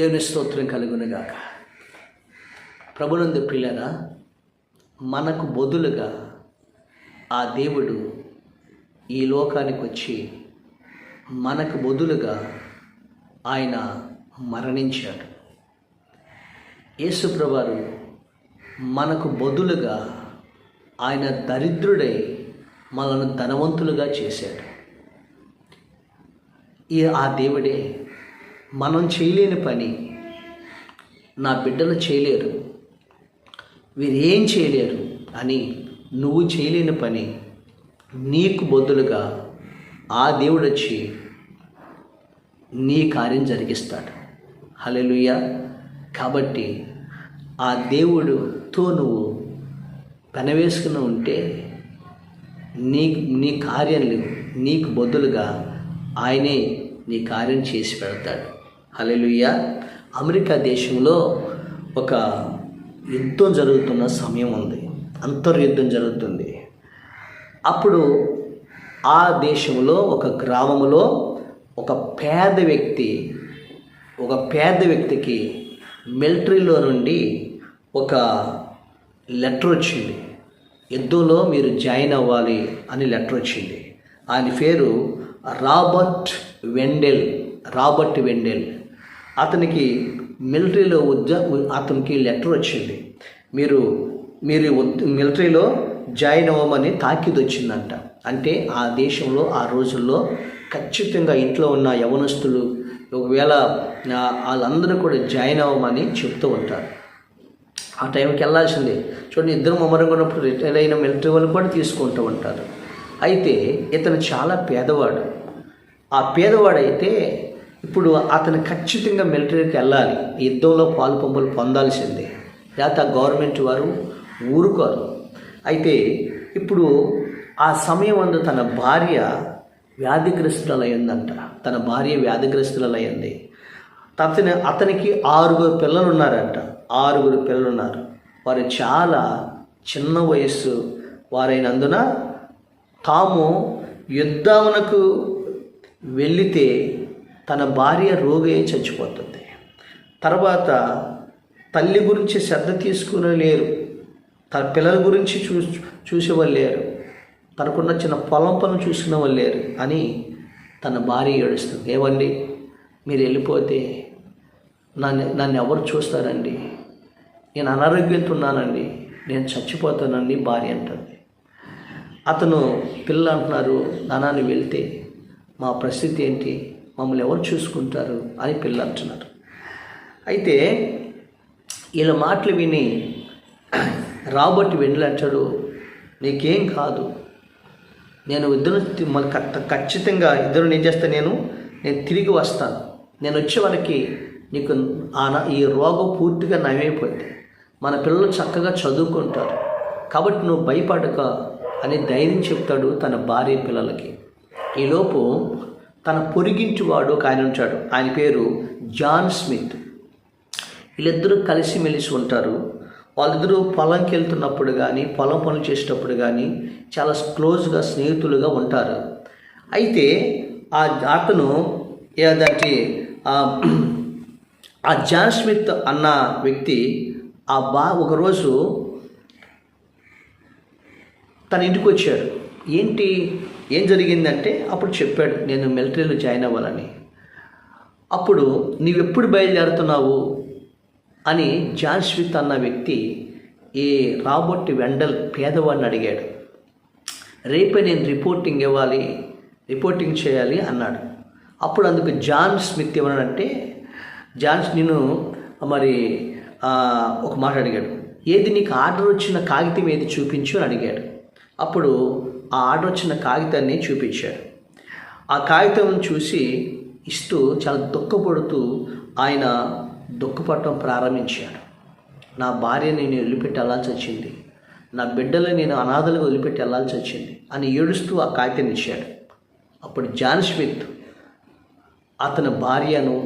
దేవుని స్తోత్రం కలుగునుగాక. ప్రభునందు ప్రియులారా, మనకు బదులుగా ఆ దేవుడు ఈ లోకానికి వచ్చి మనకు బదులుగా ఆయన మరణించాడు. యేసు ప్రభువారు మనకు బదులుగా ఆయన దరిద్రుడై మనల్ని ధనవంతులుగా చేశాడు. ఆ దేవుడే మనం చేయలేని పని నా బిడ్డలు చేయలేరు, వీరేం చేయలేరు అని నువ్వు చేయలేని పని నీకు బదులుగా ఆ దేవుడు వచ్చి నీ కార్యం జరిగిస్తాడు. హల్లెలూయా. కాబట్టి ఆ దేవుడితో నువ్వు పెనవేసుకుని ఉంటే నీ కార్యాలు నీకు బదులుగా ఆయనే నీ కార్యం చేసి పెడతాడు. హల్లెలూయా. అమెరికా దేశంలో ఒక యుద్ధం జరుగుతున్న సమయం ఉంది, అంతర్యుద్ధం జరుగుతుంది. అప్పుడు ఆ దేశంలో ఒక గ్రామంలో ఒక పేద వ్యక్తికి మిలిటరీలో నుండి ఒక లెటర్ వచ్చింది. యుద్ధంలో మీరు జాయిన్ అవ్వాలి అని లెటర్ వచ్చింది. ఆయన పేరు రాబర్ట్ వెండెల్. అతనికి మిలిటరీలో అతనికి లెటర్ వచ్చింది. మీరు మిలిటరీలో జాయిన్ అవ్వమని తాకీదు వచ్చిందంట. అంటే ఆ దేశంలో ఆ రోజుల్లో ఖచ్చితంగా ఇంట్లో ఉన్న యవనస్తులు ఒకవేళ వాళ్ళందరూ కూడా జాయిన్ అవ్వమని చెప్తూ ఉంటారు. ఆ టైంకి వెళ్ళాల్సిందే. చూడండి, ఇద్దరు మమ్మరంగా ఉన్నప్పుడు రిటైర్ అయిన మిలిటరీ వాళ్ళు కూడా తీసుకుంటూ ఉంటారు. అయితే ఇతను చాలా పేదవాడు. ఆ పేదవాడైతే ఇప్పుడు అతను ఖచ్చితంగా మిలిటరీకి వెళ్ళాలి, యుద్ధంలో పాలు పొందాల్సిందే, లేకపోతే ఆ గవర్నమెంట్ వారు ఊరుకోరు. అయితే ఇప్పుడు ఆ సమయం అందు తన భార్య వ్యాధిగ్రస్తులయ్యిందంట. అతనికి 6 పిల్లలు ఉన్నారంట. 6 పిల్లలు ఉన్నారు. వారు చాలా చిన్న వయస్సు వారైనందున తాము యుద్ధమునకు వెళితే తన భార్య రోగి చచ్చిపోతుంది. తర్వాత తల్లి గురించి శ్రద్ధ తీసుకుని లేరు, తన పిల్లల గురించి చూసేవాళ్ళు లేరు, తనకున్న చిన్న పొలం పనులు చూసుకునే వాళ్ళు లేరు అని తన భార్య ఏడుస్తుంది. ఏమండి, మీరు వెళ్ళిపోతే నన్ను ఎవరు చూస్తారండి, నేను అనారోగ్యంతో ఉన్నానండి, నేను చచ్చిపోతానండి భార్య అంటుంది. అతను పిల్లలు అంటున్నారు, నాన్నని వెళ్తే మా పరిస్థితి ఏంటి, మమ్మల్ని ఎవరు చూసుకుంటారు అని పిల్లలు అంటున్నారు. అయితే వీళ్ళ మాటలు విని రాబర్ట్ వెండెల్ అంటాడు, నీకేం కాదు, నేను ఖచ్చితంగా నేను చేస్తాను, నేను తిరిగి వస్తాను, నేను వచ్చే వరకు నీకు ఈ రోగం పూర్తిగా నయమైపోయింది, మన పిల్లలు చక్కగా చదువుకుంటారు, కాబట్టి నువ్వు భయపడక అని ధైర్యం చెప్తాడు తన భార్య పిల్లలకి. ఈలోపు తన పొరిగింటి వాడు ఒక ఆయన ఉంటాడు, ఆయన పేరు జాన్ స్మిత్. వీళ్ళిద్దరూ కలిసిమెలిసి ఉంటారు. వాళ్ళిద్దరూ పొలంకి వెళ్తున్నప్పుడు కానీ పొలం పనులు చేసేటప్పుడు కానీ చాలా క్లోజ్గా స్నేహితులుగా ఉంటారు. అయితే అతను ఏదంటే ఆ జాన్ స్మిత్ అన్న వ్యక్తి ఒకరోజు తన ఇంటికి వచ్చాడు. ఏం జరిగిందంటే అప్పుడు చెప్పాడు, నేను మిలిటరీలో జాయిన్ అవ్వాలని. అప్పుడు నీవెప్పుడు బయలుదేరుతున్నావు అని జాన్ స్మిత్ అన్న వ్యక్తి ఈ రాబర్ట్ వెండెల్ పేదవాడిని అడిగాడు. రేపే నేను రిపోర్టింగ్ చేయాలి అన్నాడు. అప్పుడు అందుకు జాన్ స్మిత్ ఏమన్నాడంటే, నేను మరి ఒక మాట అడిగాడు, ఏది నీకు ఆర్డర్ వచ్చిన కాగితం ఏది చూపించు అని అడిగాడు. అప్పుడు ఆ ఆర్డర్ వచ్చిన కాగితాన్ని చూపించాడు. ఆ కాగితం చూసి ఇస్తూ చాలా దుఃఖపడుతూ ఆయన దుఃఖపడటం ప్రారంభించాడు. నా భార్యని నేను వదిలిపెట్టి వెళ్ళాల్సి వచ్చింది, నా బిడ్డలని నేను అనాథలుగా వదిలిపెట్టి వెళ్ళాల్సి వచ్చింది అని ఏడుస్తూ ఆ కాగితాన్ని ఇచ్చాడు. అప్పుడు జాన్ స్మిత్ అతని భార్యను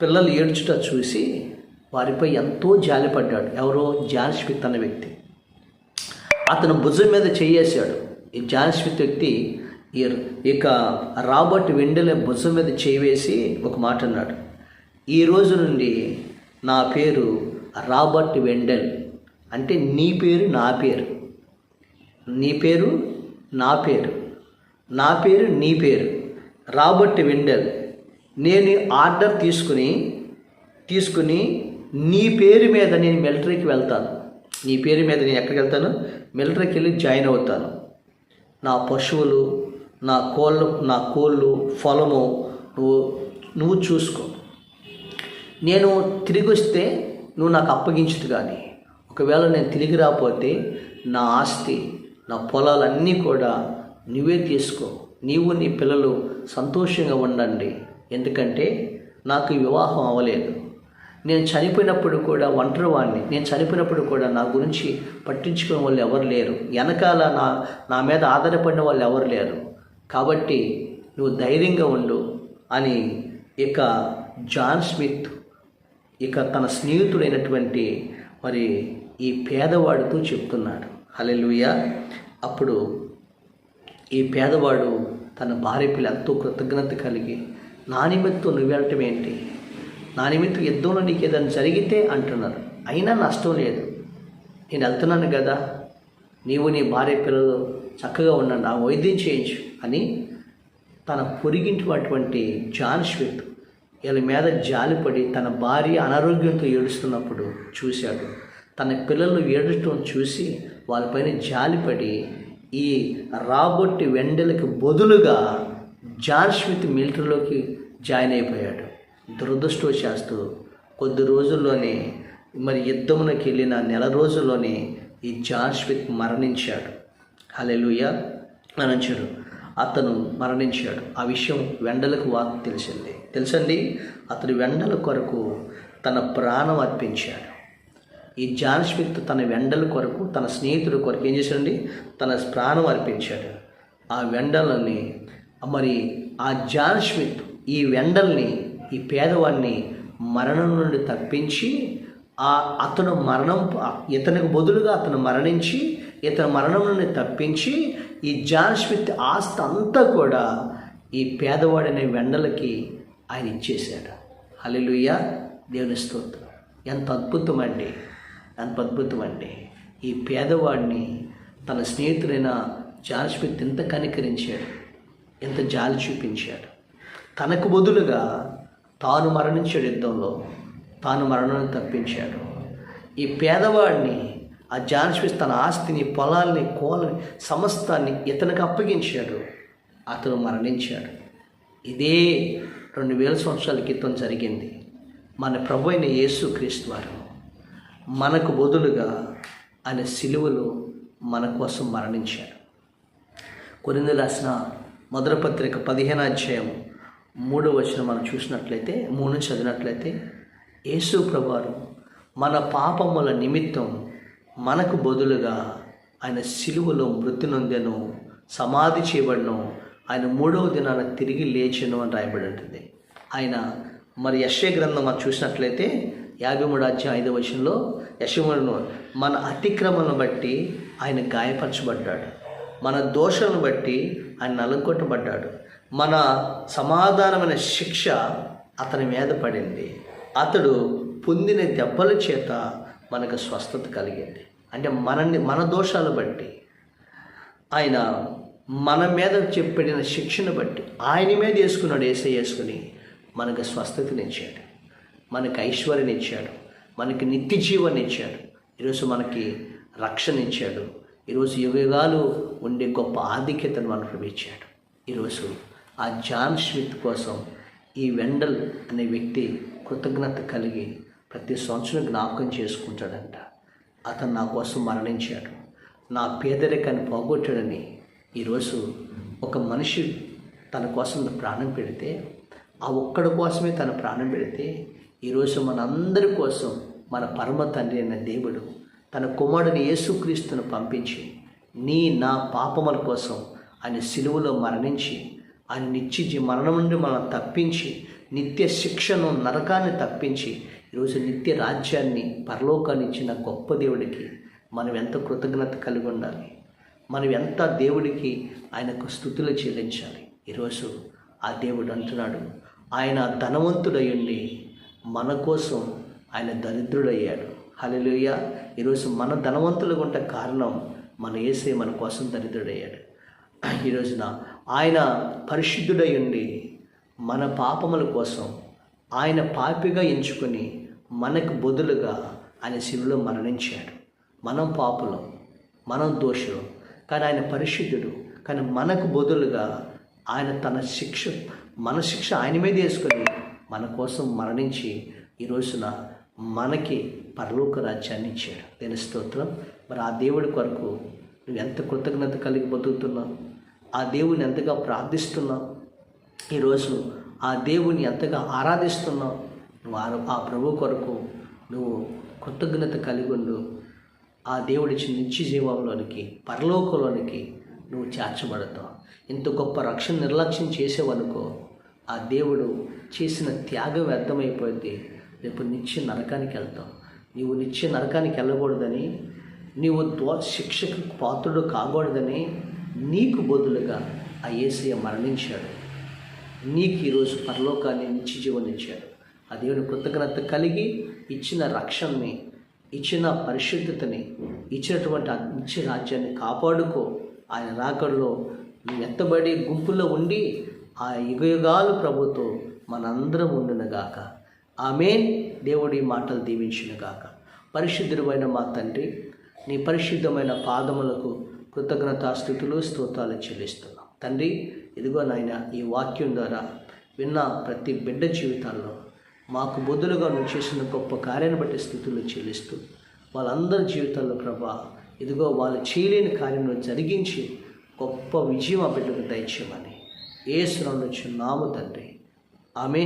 పిల్లలు ఏడ్చుట చూసి వారిపై ఎంతో జాలిపడ్డాడు. ఎవరో జాన్ స్మిత్ అన్న వ్యక్తి. అతను భుజం మీద చేయేశాడు. ఈ జాన్ స్మిత్ వ్యక్తి ఇక రాబర్ట్ వెండెల్ భుజం మీద చేయి వేసి ఒక మాట అన్నాడు, ఈ రోజు నుండి నా పేరు రాబర్ట్ వెండెల్. అంటే నీ పేరు నా పేరు, నీ పేరు నా పేరు, నా పేరు నీ పేరు, రాబర్ట్ వెండెల్. నేను ఆర్డర్ తీసుకుని నీ పేరు మీద నేను మిలిటరీకి వెళ్తాను. నీ పేరు మీద నేను ఎక్కడికి వెళ్తాను? మిలిటరీకి వెళ్ళి జాయిన్ అవుతాను. నా పశువులు, నా కోళ్ళు, పొలము నువ్వు చూసుకో. నేను తిరిగి వస్తే నువ్వు నాకు అప్పగించుదు. కానీ ఒకవేళ నేను తిరిగి రాకపోతే నా ఆస్తి, నా పొలాలన్నీ కూడా నువ్వే తీసుకో. నీవు నీ పిల్లలు సంతోషంగా ఉండండి. ఎందుకంటే నాకు వివాహం అవ్వలేదు. నేను చనిపోయినప్పుడు కూడా ఒంటరివాడిని. నేను చనిపోయినప్పుడు కూడా నా గురించి పట్టించుకునే వాళ్ళు ఎవరు లేరు. వెనకాల నా మీద ఆధారపడిన వాళ్ళు ఎవరు లేరు. కాబట్టి నువ్వు ధైర్యంగా ఉండు అని ఇక జాన్ స్మిత్ తన స్నేహితుడైనటువంటి ఈ పేదవాడితో చెప్తున్నాడు. హల్లెలూయా. అప్పుడు ఈ పేదవాడు తన భార్య పిల్ల ఎంతో కృతజ్ఞత కలిగి, నా నిమిత్తం నువ్వు వెళ్ళటం ఏంటి? నా నిమిత్తం యుద్ధంలో నీకు ఏదైనా జరిగితే అంటున్నారు, అయినా నష్టం లేదు, నేను వెళ్తున్నాను కదా, నీవు నీ భార్య పిల్లలు చక్కగా ఉండండి, ఆ వైద్యం చేయించు అని తన పొరిగింటి అటువంటి జాన్ స్మిత్ వీళ్ళ మీద జాలిపడి తన భార్య అనారోగ్యంతో ఏడుస్తున్నప్పుడు చూశాడు. తన పిల్లలు ఏడటం చూసి వాళ్ళపైన జాలిపడి ఈ రాబర్ట్ వెండెల్కి బదులుగా జాన్ స్మిత్ మిలిటరీలోకి జాయిన్ అయిపోయాడు. దురదృష్టవశాస్తు కొద్ది రోజుల్లోనే యుద్ధమునకి వెళ్ళిన నెల రోజుల్లోనే ఈ జాన్ స్మిత్ మరణించాడు. హల్లెలూయా. మరణించాడు. అతను మరణించాడు. ఆ విషయం వెండెలకు వార్త తెలుసండి. అతడు వెండెల కొరకు తన ప్రాణం అర్పించాడు. ఈ జాన్ స్మిత్ తన వెండెల కొరకు, తన స్నేహితుడి కొరకు ఏం చేశాడండి? తన ప్రాణం అర్పించాడు. ఆ వెండెలని ఆ జాన్ స్మిత్ ఈ వెండెల్ని, ఈ పేదవాడిని మరణం నుండి తప్పించి ఇతనికి బదులుగా అతను మరణించి ఇతని మరణం నుండి తప్పించి ఈ జాన్ స్మిత్ ఆస్తి అంతా కూడా ఈ పేదవాడనే వెండెలకి ఆయన ఇచ్చేశాడు. హల్లెలూయా. దేవుని స్తోత్రం. ఎంత అద్భుతమండి, ఎంత అద్భుతమండి. ఈ పేదవాడిని తన స్నేహితుడైన జాన్ స్మిత్ ఎంత కనికరించాడు, ఎంత జాలి చూపించాడు. తనకు బదులుగా తాను మరణించాడు. యుద్ధంలో తాను మరణాన్ని తప్పించాడు. ఈ పేదవాడిని ఆ జాన్ స్మిత్ తన ఆస్తిని, పొలాల్ని, కోలని, సమస్తాన్ని ఇతనికి అప్పగించాడు. అతను మరణించాడు. ఇదే 2000 సంవత్సరాల క్రితం జరిగింది. మన ప్రభు అయిన యేసుక్రీస్తు వారు మనకు బదులుగా ఆయన సిలువలో మన కోసం మరణించాడు. కొరింథీయులకు రాసిన మొదటి పత్రిక 15వ అధ్యాయం 3వ వచనం మనం చూసినట్లయితే, 3 నుంచి చదివినట్లయితే, యేసు ప్రభువారు మన పాపముల నిమిత్తం మనకు బదులుగా ఆయన సిలువలో మృతి నొందెను, సమాధి చేయబడను, ఆయన 3వ దినాన తిరిగి లేచెను అని రాయబడి ఉంటుంది. ఆయన యెషయా గ్రంథం మనం చూసినట్లయితే 53వ అధ్యాయం 5వ వచనంలో యెషయాను మన అతిక్రమలను బట్టి ఆయన గాయపరచబడ్డాడు, మన దోషాలను బట్టి ఆయన నలుగొట్టబడ్డాడు, మన సమాధానమైన శిక్ష అతని మీద పడింది, అతడు పొందిన దెబ్బల చేత మనకు స్వస్థత కలిగింది. అంటే మన దోషాలు బట్టి ఆయన మన మీద చెప్పబడిన శిక్షను బట్టి ఆయన మీద వేసుకున్నాడు. వేసుకుని మనకు స్వస్థతనిచ్చాడు, మనకు ఐశ్వర్యం ఇచ్చాడు, మనకి నిత్య జీవాన్ని ఇచ్చాడు, ఈరోజు మనకి రక్షణ ఇచ్చాడు, ఈరోజు యుగాలు ఉండే గొప్ప ఆధిక్యతను మనకు ఇచ్చాడు. ఈరోజు ఆ జాన్ స్మిత్ కోసం ఈ వెండెల్ అనే వ్యక్తి కృతజ్ఞత కలిగి ప్రతి సంవత్సరం జ్ఞాపకం చేసుకుంటాడంట. అతను నా కోసం మరణించాడు, నా పేదరికాన్ని పోగొట్టాడని. ఈరోజు ఒక మనిషి తన కోసం ప్రాణం పెడితే, ఆ ఒక్కడి కోసమే తన ప్రాణం పెడితే, ఈరోజు మనందరి కోసం మన పరమ తండ్రి అయిన దేవుడు తన కుమారుడిని యేసుక్రీస్తును పంపించి నా పాపముల కోసం ఆయన సిలువలో మరణించి ఆయన మరణం నుండి మనం తప్పించి నిత్య శిక్షను, నరకాన్ని తప్పించి ఈరోజు నిత్య రాజ్యాన్ని, పరలోకాన్ని ఇచ్చిన గొప్ప దేవుడికి మనం ఎంత కృతజ్ఞత కలిగి ఉండాలి, మనం ఎంత దేవుడికి ఆయనకు స్తుతులు చెల్లించాలి. ఈరోజు ఆ దేవుడు అంటున్నాడు, ఆయన ధనవంతుడయ్యుండి మన కోసం ఆయన దరిద్రుడయ్యాడు. హల్లెలూయా. ఈరోజు మన ధనవంతులుగా ఉంటే కారణం మన యేసయ్య మన కోసం దరిద్రుడయ్యాడు. ఈ రోజున ఆయన పరిశుద్ధుడై ఉండి మన పాపముల కోసం ఆయన పాపిగా ఎంచుకొని మనకు బదులుగా ఆయన శిలువలో మరణించాడు. మనం పాపులం, మనం దోషులం, కానీ ఆయన పరిశుద్ధుడు. కానీ మనకు బదులుగా ఆయన మన శిక్ష ఆయన మీద వేసుకొని మన కోసం మరణించి ఈ రోజున మనకి పరలోక రాజ్యాన్ని ఇచ్చాడు. దేని స్తోత్రం. మరి ఆ దేవుడి కొరకు నువ్వు ఎంత కృతజ్ఞత కలిగి బతుకుతున్నావు? ఆ దేవుని ఎంతగా ప్రార్థిస్తున్నావు? ఈరోజు ఆ దేవుని ఎంతగా ఆరాధిస్తున్నావు? నువ్వు ఆ ప్రభు కొరకు నువ్వు కృతజ్ఞత కలిగి ఉండు. ఆ దేవుడిచ్చిన నిత్య జీవంలోనికి, పరలోకంలోనికి నువ్వు చేర్చబడతావు. ఇంత గొప్ప రక్షణ నిర్లక్ష్యం చేసేవనుకో, ఆ దేవుడు చేసిన త్యాగం వ్యర్థమైపోయింది. రేపు నిత్య నరకానికి వెళ్తావు. నీవు నిత్య నరకానికి వెళ్ళకూడదని, నీవు శిక్షకు పాత్రుడు కాకూడదని నీకు బదులుగా ఆ యేసయ్య మరణించాడు. నీకు ఈరోజు పరలోకాన్ని నిత్య జీవనం ఇచ్చాడు. ఆ దేవుని కృతజ్ఞత కలిగి ఇచ్చిన రక్షణని, ఇచ్చిన పరిశుద్ధతని, ఇచ్చినటువంటి నిత్య రాజ్యాన్ని కాపాడుకో. ఆయన రాకడలో నువ్వు ఎత్తబడి గుంపులో ఉండి ఆ యుగయుగాలు ప్రభుతో మనందరం ఉండునుగాక. ఆమేన్. దేవుడి మాటలు దీవించునుగాక. పరిశుద్ధుడైన మా తండ్రి, నీ పరిశుద్ధమైన పాదములకు కృతజ్ఞతాస్తుతులు స్తోత్రాలు చెల్లిస్తున్నాం తండ్రి. ఇదిగో నాయన, ఈ వాక్యం ద్వారా విన్న ప్రతి బిడ్డ జీవితాల్లో మాకు బదులుగా నువ్వు చేసిన గొప్ప కార్యాన్ని బట్టి స్థుతులు చెల్లిస్తూ, వాళ్ళందరి జీవితాల్లో ప్రభా ఇదిగో వాళ్ళు చేయలేని కార్యంలో జరిగించి గొప్ప విజయం ఆ బిడ్డకు దయచేయమని యేసు నామములో చున్నాము తండ్రి. ఆమేన్.